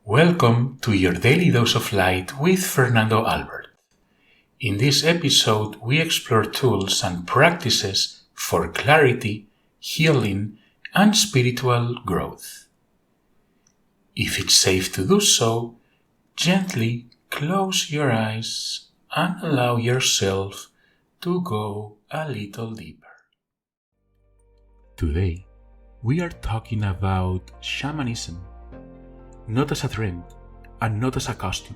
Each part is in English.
Welcome to your Daily Dose of Light with Fernando Albert. In this episode, we explore tools and practices for clarity, healing, and spiritual growth. If it's safe to do so, gently close your eyes and allow yourself to go a little deeper. Today, we are talking about shamanism, not as a trend and not as a costume,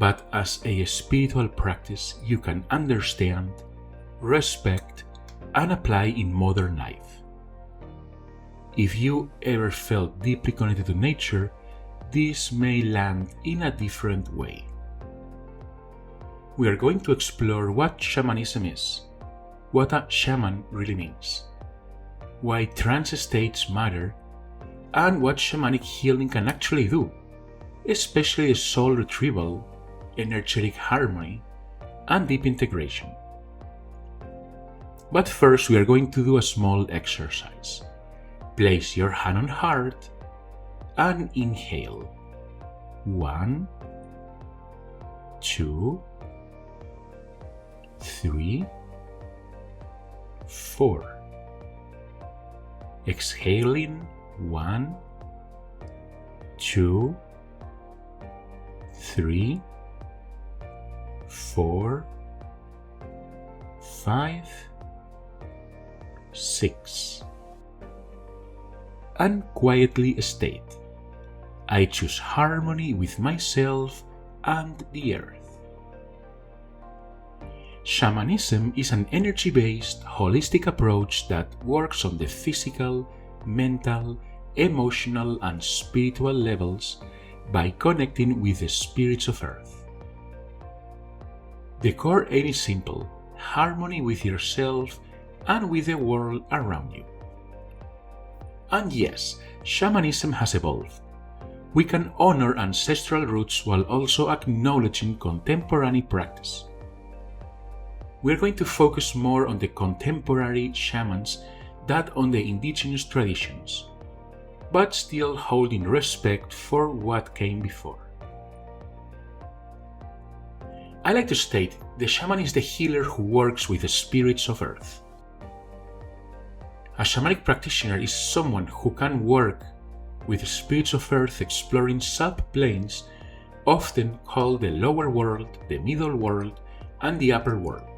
but as a spiritual practice you can understand, respect, and apply in modern life. If you ever felt deeply connected to nature, this may land in a different way. We are going to explore what shamanism is, what a shaman really means, why trance states matter, and what shamanic healing can actually do, especially soul retrieval, energetic harmony, and deep integration. But first, we are going to do a small exercise. Place your hand on heart and inhale. 1, 2, 3, 4. Exhaling. 1, 2, 3, 4, 5, 6. And quietly state, I choose harmony with myself and the earth. Shamanism is an energy-based, holistic approach that works on the physical, mental, emotional, and spiritual levels by connecting with the spirits of Earth. The core aim is simple: harmony with yourself and with the world around you. And yes, shamanism has evolved. We can honor ancestral roots while also acknowledging contemporary practice. We are going to focus more on the contemporary shamans than on the indigenous traditions, but still holding respect for what came before. I like to state, the shaman is the healer who works with the spirits of Earth. A shamanic practitioner is someone who can work with the spirits of Earth exploring sub-planes, often called the lower world, the middle world, and the upper world,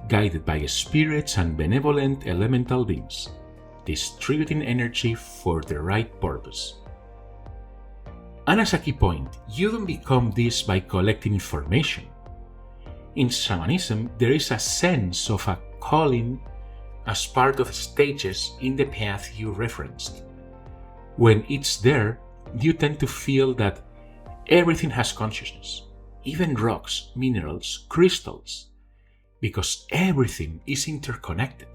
guided by spirits and benevolent elemental beings, distributing energy for the right purpose. And as a key point, you don't become this by collecting information. In shamanism, there is a sense of a calling as part of stages in the path you referenced. When it's there, you tend to feel that everything has consciousness, even rocks, minerals, crystals, because everything is interconnected.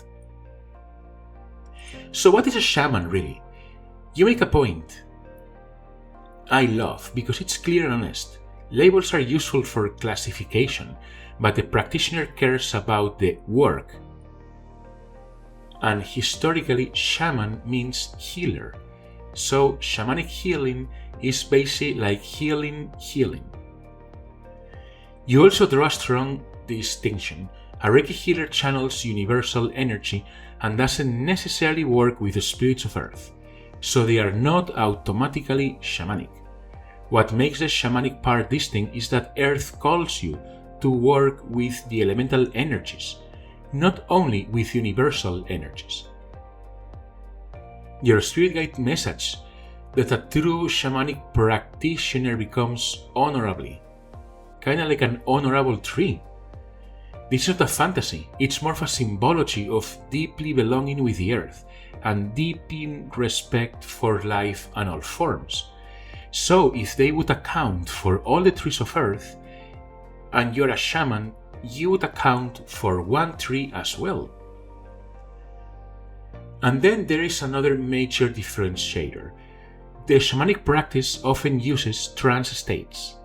So what is a shaman really? You make a point I love because it's clear and honest. Labels are useful for classification, but the practitioner cares about the work. And historically, shaman means healer. So shamanic healing is basically like healing. You also draw a strong distinction. A Reiki healer channels universal energy and doesn't necessarily work with the spirits of Earth, so they are not automatically shamanic. What makes the shamanic part distinct is that Earth calls you to work with the elemental energies, not only with universal energies. Your spirit guide message that a true shamanic practitioner becomes honorably, kind of like an honorable tree. This is not a fantasy, it's more of a symbology of deeply belonging with the earth and deepening respect for life and all forms. So if they would account for all the trees of earth, and you're a shaman, you would account for one tree as well. And then there is another major differentiator. The shamanic practice often uses trance states,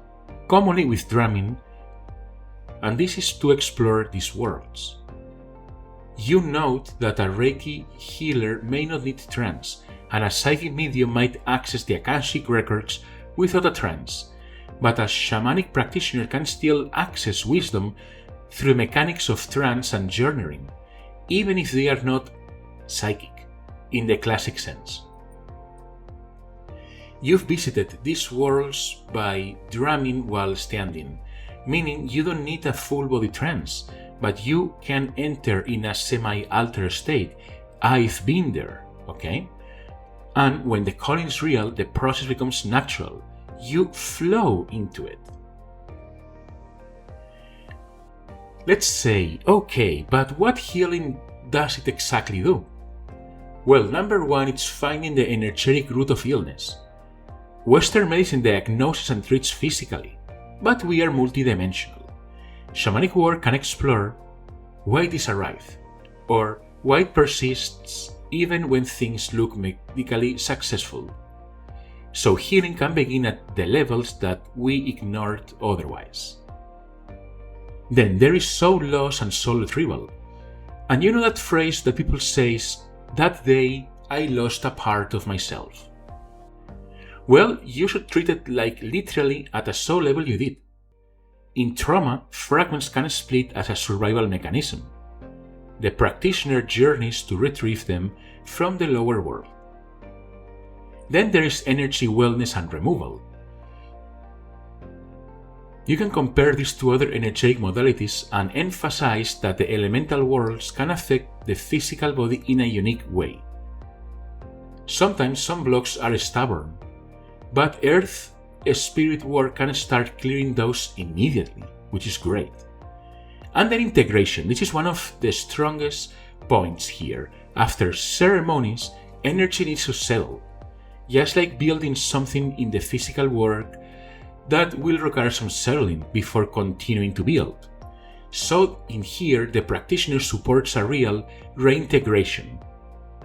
commonly with drumming, and this is to explore these worlds. You note that a Reiki healer may not need trance, and a psychic medium might access the Akashic records without a trance, but a shamanic practitioner can still access wisdom through mechanics of trance and journaling, even if they are not psychic in the classic sense. You've visited these worlds by drumming while standing, meaning you don't need a full-body trance, but you can enter in a semi-altered state. I've been there, okay? And when the calling is real, the process becomes natural. You flow into it. Let's say, okay, but what healing does it exactly do? Well, number one, it's finding the energetic root of illness. Western medicine diagnoses and treats physically, but we are multidimensional. Shamanic work can explore why this arrives, or why it persists even when things look medically successful. So healing can begin at the levels that we ignored otherwise. Then there is soul loss and soul retrieval. And you know that phrase that people say, "That day I lost a part of myself." Well, you should treat it like literally at a soul level you did. In trauma, fragments can split as a survival mechanism. The practitioner journeys to retrieve them from the lower world. Then there is energy wellness and removal. You can compare this to other energetic modalities and emphasize that the elemental worlds can affect the physical body in a unique way. Sometimes some blocks are stubborn, but earth spirit work can start clearing those immediately, which is great. And then integration. This is one of the strongest points here. After ceremonies, energy needs to settle. Just like building something in the physical work that will require some settling before continuing to build. So in here, the practitioner supports a real reintegration,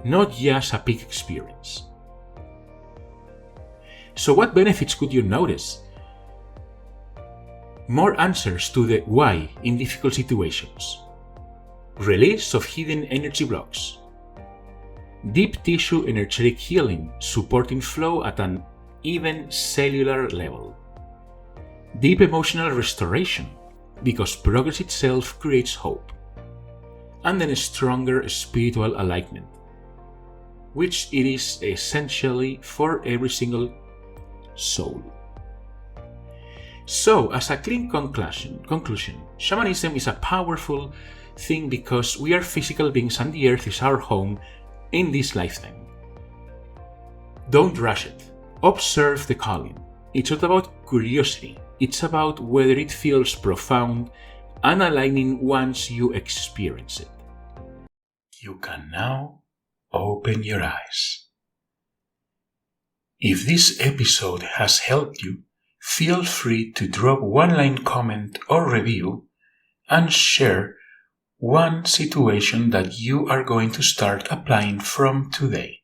not just a peak experience. So what benefits could you notice? More answers to the why in difficult situations. Release of hidden energy blocks. Deep tissue energetic healing, supporting flow at an even cellular level. Deep emotional restoration, because progress itself creates hope. And then a stronger spiritual alignment, which it is essentially for every single soul. So, as a clean conclusion, shamanism is a powerful thing because we are physical beings and the earth is our home in this lifetime. Don't rush it. Observe the calling. It's not about curiosity. It's about whether it feels profound and aligning once you experience it. You can now open your eyes. If this episode has helped you, feel free to drop one-line comment or review and share one situation that you are going to start applying from today.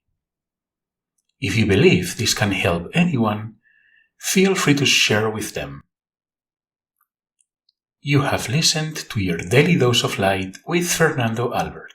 If you believe this can help anyone, feel free to share with them. You have listened to your Daily Dose of Light with Fernando Albert.